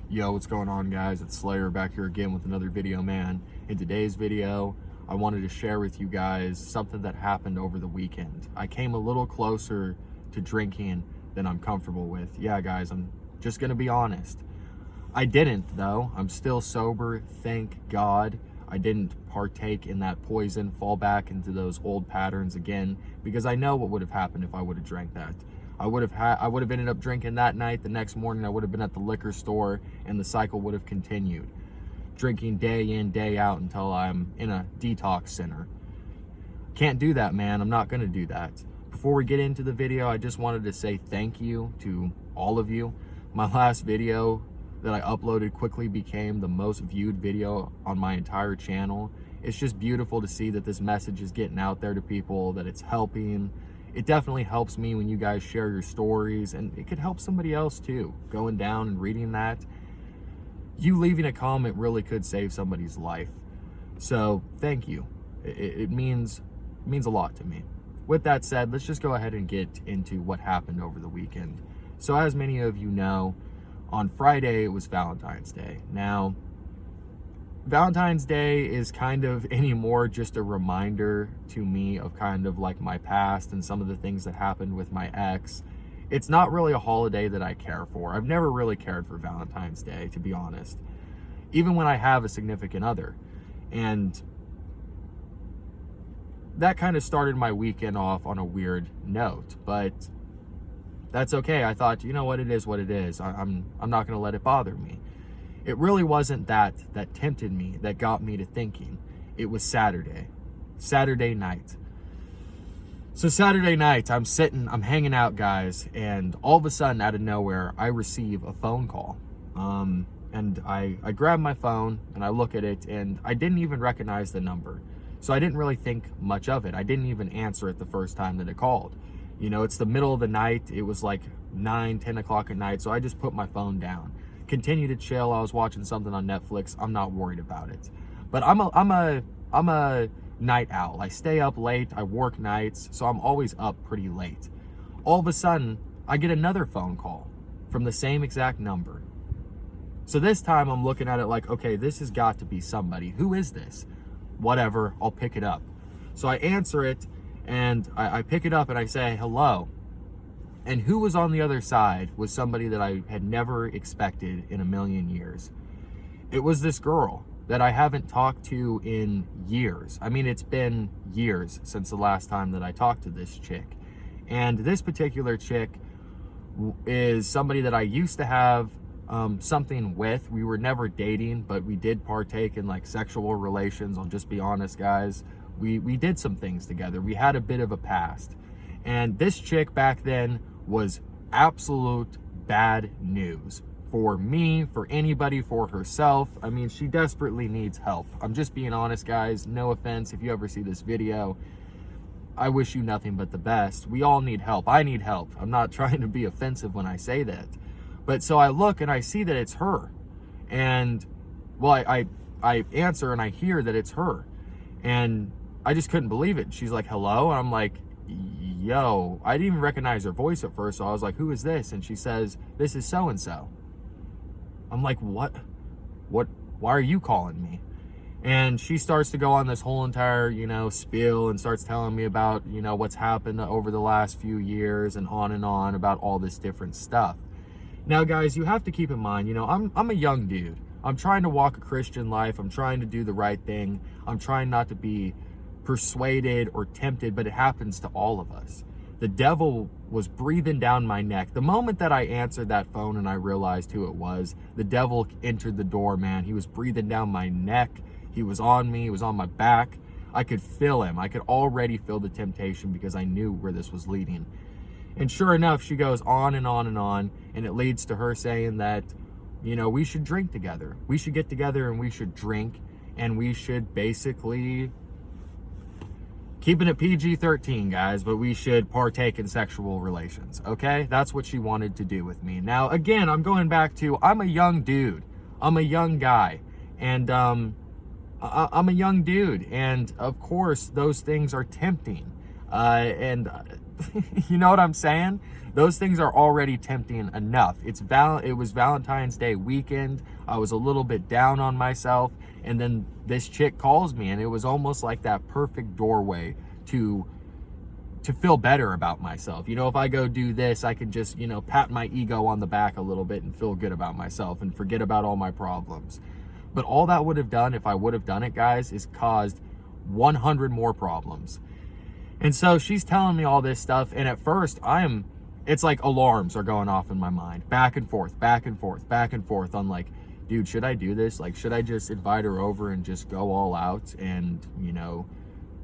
Yo, what's going on, guys? It's Slayer back here again with another video, man. In today's video, I wanted to share with you guys something that happened over the weekend. I came a little closer to drinking than I'm comfortable with. Yeah, guys, I'm just gonna be honest. I didn't, though. I'm still sober, thank God. I didn't partake in that poison, fall back into those old patterns again, because I know what would have happened if I would have drank that. I would have ended up drinking that night. The next morning I would have been at the liquor store and the cycle would have continued. Drinking day in, day out until I'm in a detox center. Can't do that, man. I'm not gonna do that. Before we get into the video, I just wanted to say thank you to all of you. My last video that I uploaded quickly became the most viewed video on my entire channel. It's just beautiful to see that this message is getting out there to people, that it's helping. It definitely helps me when you guys share your stories, and it could help somebody else too. Going down and reading that, you leaving a comment really could save somebody's life. So thank you. It means a lot to me. With that said, let's just go ahead and get into what happened over the weekend. So as many of you know, on Friday it was Valentine's Day. Now, Valentine's Day is kind of anymore just a reminder to me of kind of like my past and some of the things that happened with my ex. It's not really a holiday that I care for. I've never really cared for Valentine's Day, to be honest, even when I have a significant other. And that kind of started my weekend off on a weird note, but that's okay. I thought, you know what, it is what it is. I'm not going to let it bother me. It really wasn't that tempted me, that got me to thinking. It was Saturday night. So Saturday night, I'm hanging out, guys, and all of a sudden, out of nowhere, I receive a phone call. And I grab my phone and I look at it, and I didn't even recognize the number. So I didn't really think much of it. I didn't even answer it the first time that it called. You know, it's the middle of the night. It was like 9, 10 o'clock at night. So I just put my phone down. Continue to chill. I was watching something on Netflix. I'm not worried about it. But I'm a night owl. I stay up late. I work nights, so I'm always up pretty late. All of a sudden, I get another phone call from the same exact number. So this time I'm looking at it like, okay, this has got to be somebody. Who is this? Whatever, I'll pick it up. So I answer it, and I pick it up and I say, hello. And who was on the other side was somebody that I had never expected in a million years. It was this girl that I haven't talked to in years. I mean, it's been years since the last time that I talked to this chick. And this particular chick is somebody that I used to have something with. We were never dating, but we did partake in like sexual relations. I'll just be honest, guys. We did some things together. We had a bit of a past. And this chick back then was absolute bad news for me, for anybody, for herself. I mean, she desperately needs help. I'm just being honest, guys. No offense if you ever see this video. I wish you nothing but the best. We all need help. I need help. I'm not trying to be offensive when I say that. But so I look and I see that it's her. And, well, I answer and I hear that it's her. And I just couldn't believe it. She's like, hello? And I'm like, yo, I didn't even recognize her voice at first, so I was like, who is this? And she says, this is so-and-so. I'm like, what, why are you calling me? And she starts to go on this whole entire, spiel, and starts telling me about, what's happened over the last few years, and on about all this different stuff. Now, guys, you have to keep in mind, I'm a young dude. I'm trying to walk a Christian life. I'm trying to do the right thing. I'm trying not to be persuaded or tempted, but it happens to all of us. The devil was breathing down my neck. The moment that I answered that phone and I realized who it was, the devil entered the door, man. He was breathing down my neck. He was on me. He was on my back. I could feel him. I could already feel the temptation because I knew where this was leading. And sure enough, she goes on and on and on, and it leads to her saying that, we should drink together. We should get together and we should drink, and we should basically, keeping it PG-13, guys, but we should partake in sexual relations, okay? That's what she wanted to do with me. Now, again, I'm going back to, I'm a young dude. I'm a young guy. And I'm a young dude. And, of course, those things are tempting. And You know what I'm saying? Those things are already tempting enough. It was Valentine's Day weekend. I was a little bit down on myself, and then this chick calls me, and it was almost like that perfect doorway to feel better about myself. You know, if I go do this, I can just, you know, pat my ego on the back a little bit and feel good about myself and forget about all my problems. But all that would have done, if I would have done it, guys, is caused 100 more problems. And so she's telling me all this stuff, and at first it's like alarms are going off in my mind, back and forth, back and forth, back and forth on like, dude, should I do this? Like, should I just invite her over and just go all out and, you know,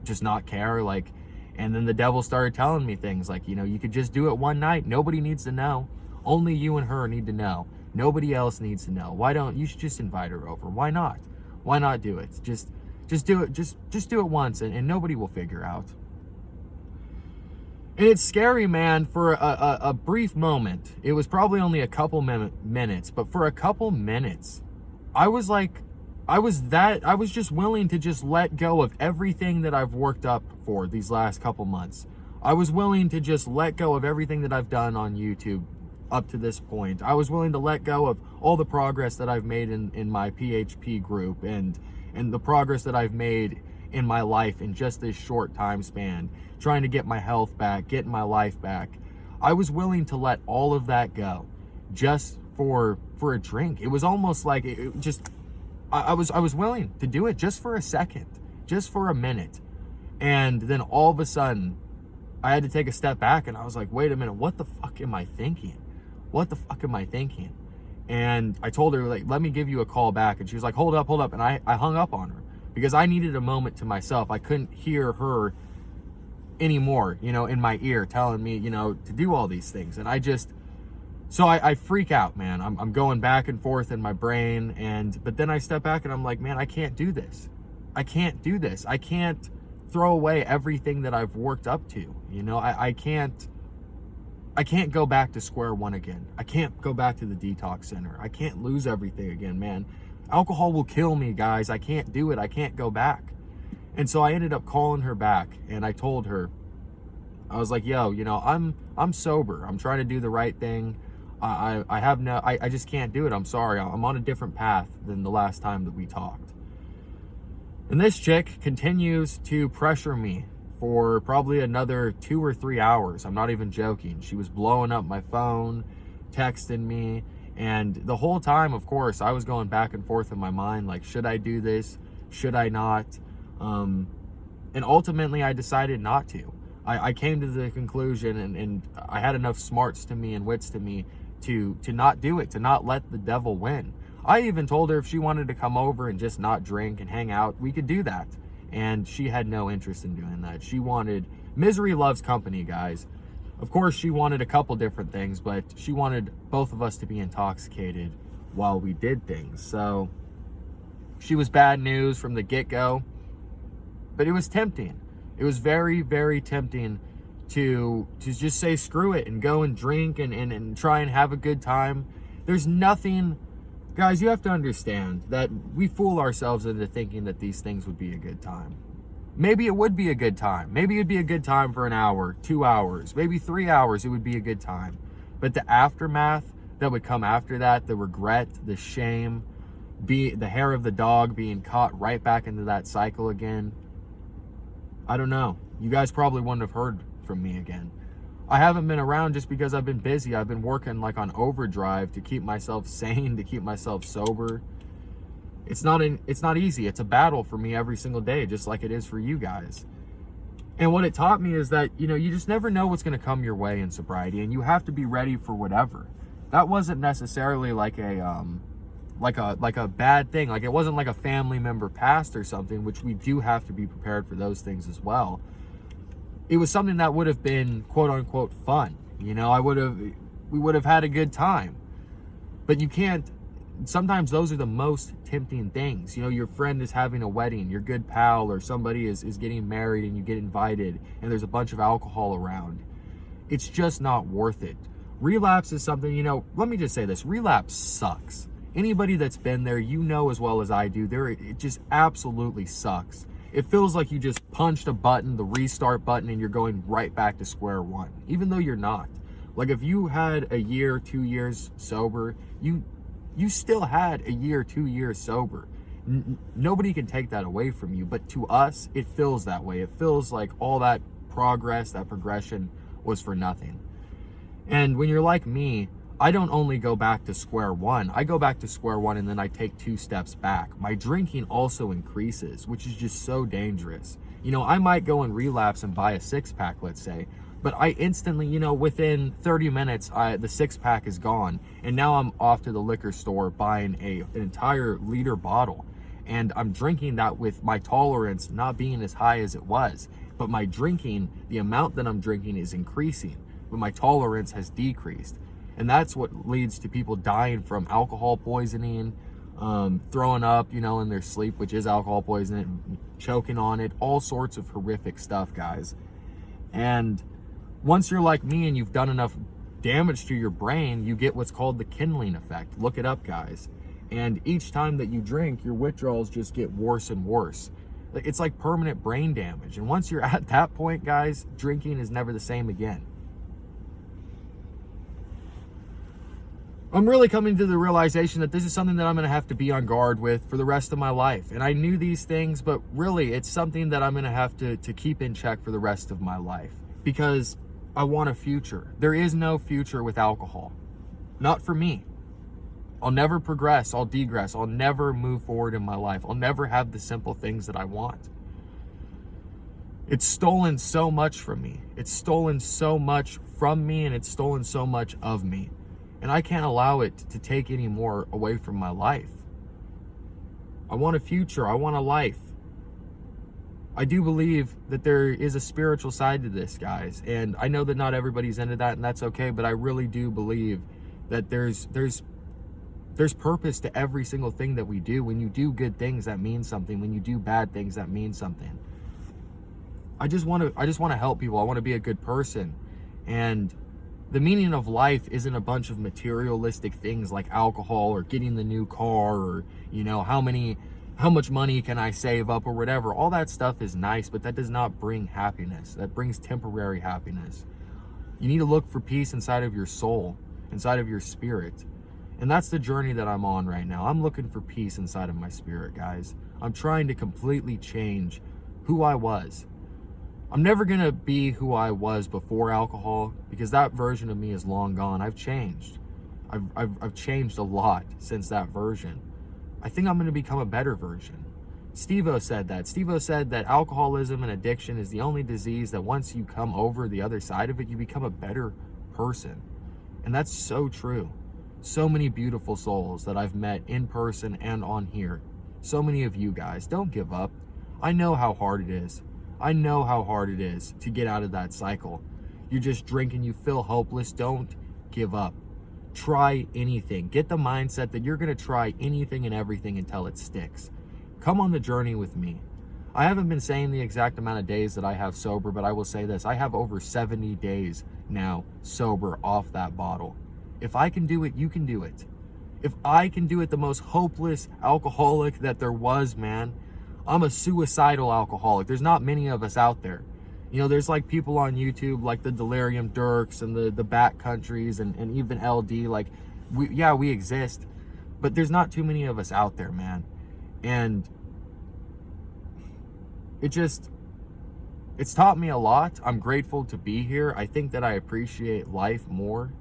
just not care? Like, and then the devil started telling me things like, you know, you could just do it one night. Nobody needs to know. Only you and her need to know. Nobody else needs to know. Why don't you should just invite her over? Why not? Why not do it? Just do it. Just do it once, and nobody will figure out. And it's scary, man, for a brief moment. It was probably only a couple minutes, but for a couple minutes, I was just willing to just let go of everything that I've worked up for these last couple months. I was willing to just let go of everything that I've done on YouTube up to this point. I was willing to let go of all the progress that I've made in my PHP group and the progress that I've made in my life in just this short time span, trying to get my health back, getting my life back. I was willing to let all of that go just for a drink. It was almost like I was willing to do it just for a second, just for a minute. And then all of a sudden I had to take a step back, and I was like, wait a minute, what the fuck am I thinking? What the fuck am I thinking? And I told her, like, let me give you a call back. And she was like, hold up. And I hung up on her because I needed a moment to myself. I couldn't hear her anymore, you know, in my ear telling me, you know, to do all these things. And I freak out, man. I'm going back and forth in my brain. But then I step back and I'm like, man, I can't do this. I can't do this. I can't throw away everything that I've worked up to. You know, I can't go back to square one again. I can't go back to the detox center. I can't lose everything again, man. Alcohol will kill me, guys. I can't do it. I can't go back. And so I ended up calling her back, and I told her, I was like, yo, you know, I'm sober. I'm trying to do the right thing. I just can't do it. I'm sorry. I'm on a different path than the last time that we talked. And this chick continues to pressure me for probably another 2 or 3 hours. I'm not even joking. She was blowing up my phone, texting me, and the whole time, of course, I was going back and forth in my mind, like, should I do this? Should I not? And ultimately, I decided not to. I came to the conclusion, and I had enough smarts to me and wits to me to not do it, to not let the devil win. I even told her if she wanted to come over and just not drink and hang out, we could do that. And she had no interest in doing that. She wanted, misery loves company, guys. Of course, she wanted a couple different things, but she wanted both of us to be intoxicated while we did things. So she was bad news from the get-go, but it was tempting. It was very, very tempting to just say screw it and go and drink and try and have a good time. There's nothing, guys, you have to understand that we fool ourselves into thinking that these things would be a good time. Maybe it would be a good time. Maybe it'd be a good time for an hour, 2 hours, maybe 3 hours, it would be a good time. But the aftermath that would come after that, the regret, the shame, the hair of the dog being caught right back into that cycle again, I don't know. You guys probably wouldn't have heard from me again. I haven't been around just because I've been busy. I've been working like on overdrive to keep myself sane, to keep myself sober. It's not easy. It's a battle for me every single day, just like it is for you guys. And what it taught me is that, you know, you just never know what's going to come your way in sobriety, and you have to be ready for whatever. That wasn't necessarily like a bad thing. Like, it wasn't like a family member passed or something, which we do have to be prepared for those things as well. It was something that would have been quote unquote fun. You know, we would have had a good time. But you can't, sometimes those are the most tempting things. You know, your friend is having a wedding, your good pal or somebody is getting married, and you get invited and there's a bunch of alcohol around. It's just not worth it. Relapse is something, you know, let me just say this, relapse sucks. Anybody that's been there, you know as well as I do, it just absolutely sucks. It feels like you just punched a button, the restart button, and you're going right back to square one, even though you're not. Like if you had a year, 2 years sober, you still had a year, 2 years sober. Nobody can take that away from you, but to us, it feels that way. It feels like all that progress, that progression was for nothing. And when you're like me, I don't only go back to square one, I go back to square one and then I take 2 steps back. My drinking also increases, which is just so dangerous. You know, I might go and relapse and buy a 6-pack, let's say, but I instantly, you know, within 30 minutes, the 6-pack is gone. And now I'm off to the liquor store buying an entire liter bottle. And I'm drinking that with my tolerance not being as high as it was. But my drinking, the amount that I'm drinking is increasing, but my tolerance has decreased. And that's what leads to people dying from alcohol poisoning, throwing up, you know, in their sleep, which is alcohol poisoning, choking on it, all sorts of horrific stuff, guys. And once you're like me and you've done enough damage to your brain, you get what's called the kindling effect. Look it up, guys. And each time that you drink, your withdrawals just get worse and worse. It's like permanent brain damage. And once you're at that point, guys, drinking is never the same again. I'm really coming to the realization that this is something that I'm going to have to be on guard with for the rest of my life. And I knew these things, but really it's something that I'm going to have to keep in check for the rest of my life, because I want a future. There is no future with alcohol. Not for me. I'll never progress. I'll degress. I'll never move forward in my life. I'll never have the simple things that I want. It's stolen so much from me. It's stolen so much from me, and it's stolen so much of me. And I can't allow it to take any more away from my life. I want a future. I want a life. I do believe that there is a spiritual side to this, guys. And I know that not everybody's into that, and that's okay, but I really do believe that there's purpose to every single thing that we do. When you do good things, that means something. When you do bad things, that means something. I just want to help people. I want to be a good person. And the meaning of life isn't a bunch of materialistic things like alcohol or getting the new car or, you know, how much money can I save up or whatever. All that stuff is nice, but that does not bring happiness. That brings temporary happiness. You need to look for peace inside of your soul, inside of your spirit. And that's the journey that I'm on right now. I'm looking for peace inside of my spirit, guys. I'm trying to completely change who I was. I'm never going to be who I was before alcohol, because that version of me is long gone. I've changed. I've changed a lot since that version. I think I'm going to become a better version. Steve-O said that. Steve-O said that alcoholism and addiction is the only disease that once you come over the other side of it, you become a better person. And that's so true. So many beautiful souls that I've met in person and on here. So many of you guys, don't give up. I know how hard it is. I know how hard it is to get out of that cycle. You just drink and you feel hopeless. Don't give up. Try anything. Get the mindset that you're going to try anything and everything until it sticks. Come on the journey with me. I haven't been saying the exact amount of days that I have sober, but I will say this. I have over 70 days now sober off that bottle. If I can do it, you can do it. If I can do it, the most hopeless alcoholic that there was, man, I'm a suicidal alcoholic. There's not many of us out there. You know, there's like people on YouTube like the Delirium Dirks and the Back Countries and even LD. Like, we exist, but there's not too many of us out there, man. And it's taught me a lot. I'm grateful to be here. I think that I appreciate life more.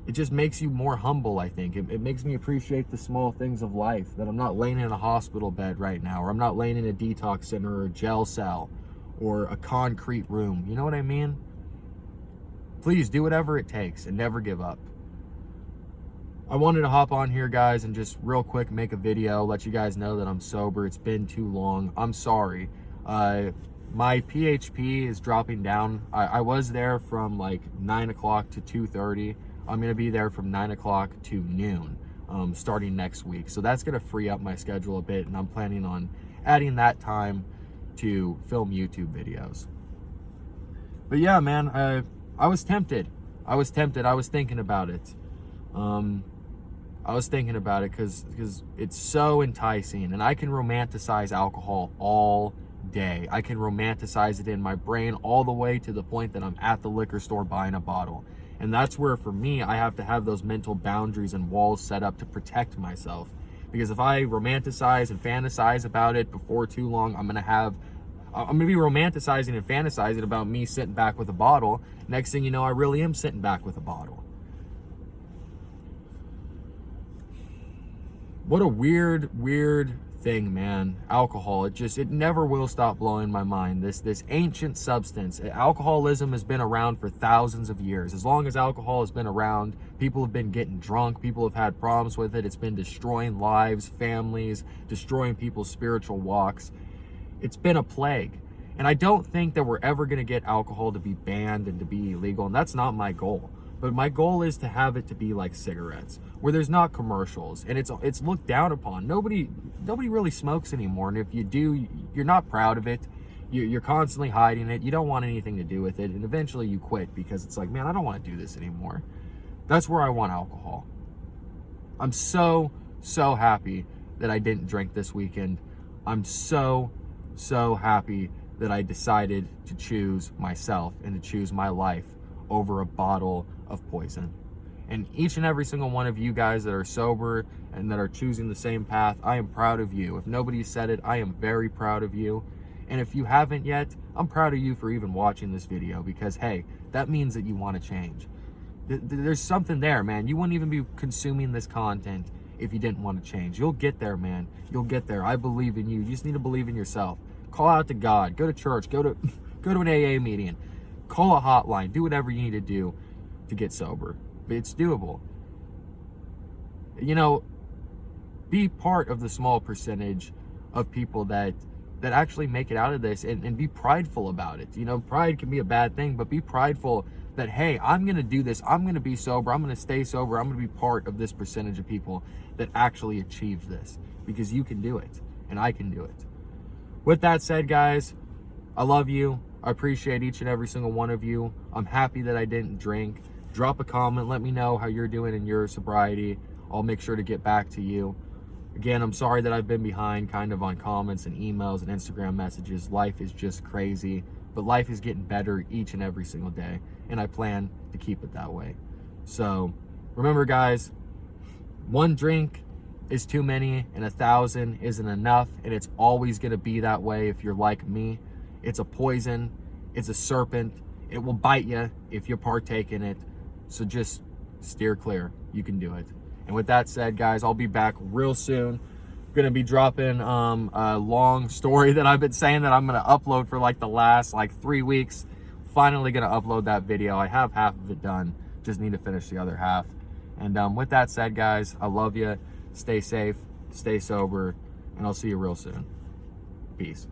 It just makes you more humble, I think. It makes me appreciate the small things of life, that I'm not laying in a hospital bed right now, or I'm not laying in a detox center or a jail cell or a concrete room. You know what I mean? Please do whatever it takes and never give up. I wanted to hop on here, guys, and just real quick make a video, let you guys know that I'm sober. It's been too long. I'm sorry. My PHP is dropping down. I was there from like 9 o'clock to 2:30. I'm going to be there from 9 o'clock to noon, starting next week. So that's going to free up my schedule a bit, and I'm planning on adding that time to film YouTube videos. But yeah, man, I was tempted. I was thinking about it. I was thinking about it because it's so enticing, and I can romanticize alcohol all day. I can romanticize it in my brain all the way to the point that I'm at the liquor store buying a bottle. And that's where, for me, I have to have those mental boundaries and walls set up to protect myself. Because if I romanticize and fantasize about it before too long, I'm gonna be romanticizing and fantasizing about me sitting back with a bottle. Next thing you know, I really am sitting back with a bottle. What a weird thing, man. Alcohol, it never will stop blowing my mind. This ancient substance. Alcoholism has been around for thousands of years. As long as alcohol has been around, people have been getting drunk, people have had problems with it. It's been destroying lives, families, destroying people's spiritual walks. It's been a plague. And I don't think that we're ever going to get alcohol to be banned and to be illegal, and that's not my goal. But my goal is to have it to be like cigarettes, where there's not commercials and it's looked down upon. Nobody really smokes anymore, and if you do, you're not proud of it. You're constantly hiding it. You don't want anything to do with it, and eventually you quit because it's like, man, I don't want to do this anymore. That's where I want alcohol. I'm so happy that I didn't drink this weekend. I'm so happy that I decided to choose myself and to choose my life over a bottle of poison. And each and every single one of you guys that are sober and that are choosing the same path, I am proud of you. If nobody said it, I am very proud of you. And if you haven't yet, I'm proud of you for even watching this video, because hey, that means that you want to change. There's something there, man. You wouldn't even be consuming this content if you didn't want to change. You'll get there, man. You'll get there. I believe in you. You just need to believe in yourself. Call out to God. Go to church. Go to an AA meeting. Call a hotline. Do whatever you need to do to get sober. But it's doable. You know, be part of the small percentage of people that actually make it out of this, and be prideful about it. You know, pride can be a bad thing, but be prideful that, hey, I'm going to do this. I'm going to be sober. I'm going to stay sober. I'm going to be part of this percentage of people that actually achieve this, because you can do it and I can do it. With that said, guys, I love you. I appreciate each and every single one of you. I'm happy that I didn't drink. Drop a comment. Let me know how you're doing in your sobriety. I'll make sure to get back to you. Again, I'm sorry that I've been behind kind of on comments and emails and Instagram messages. Life is just crazy, but life is getting better each and every single day, and I plan to keep it that way. So remember, guys, one drink is too many and 1,000 isn't enough, and it's always going to be that way if you're like me. It's a poison. It's a serpent. It will bite you if you partake in it. So just steer clear. You can do it. And with that said, guys, I'll be back real soon. I'm going to be dropping a long story that I've been saying that I'm going to upload for like the last 3 weeks. Finally going to upload that video. I have half of it done. Just need to finish the other half. And with that said, guys, I love you. Stay safe, stay sober, and I'll see you real soon. Peace.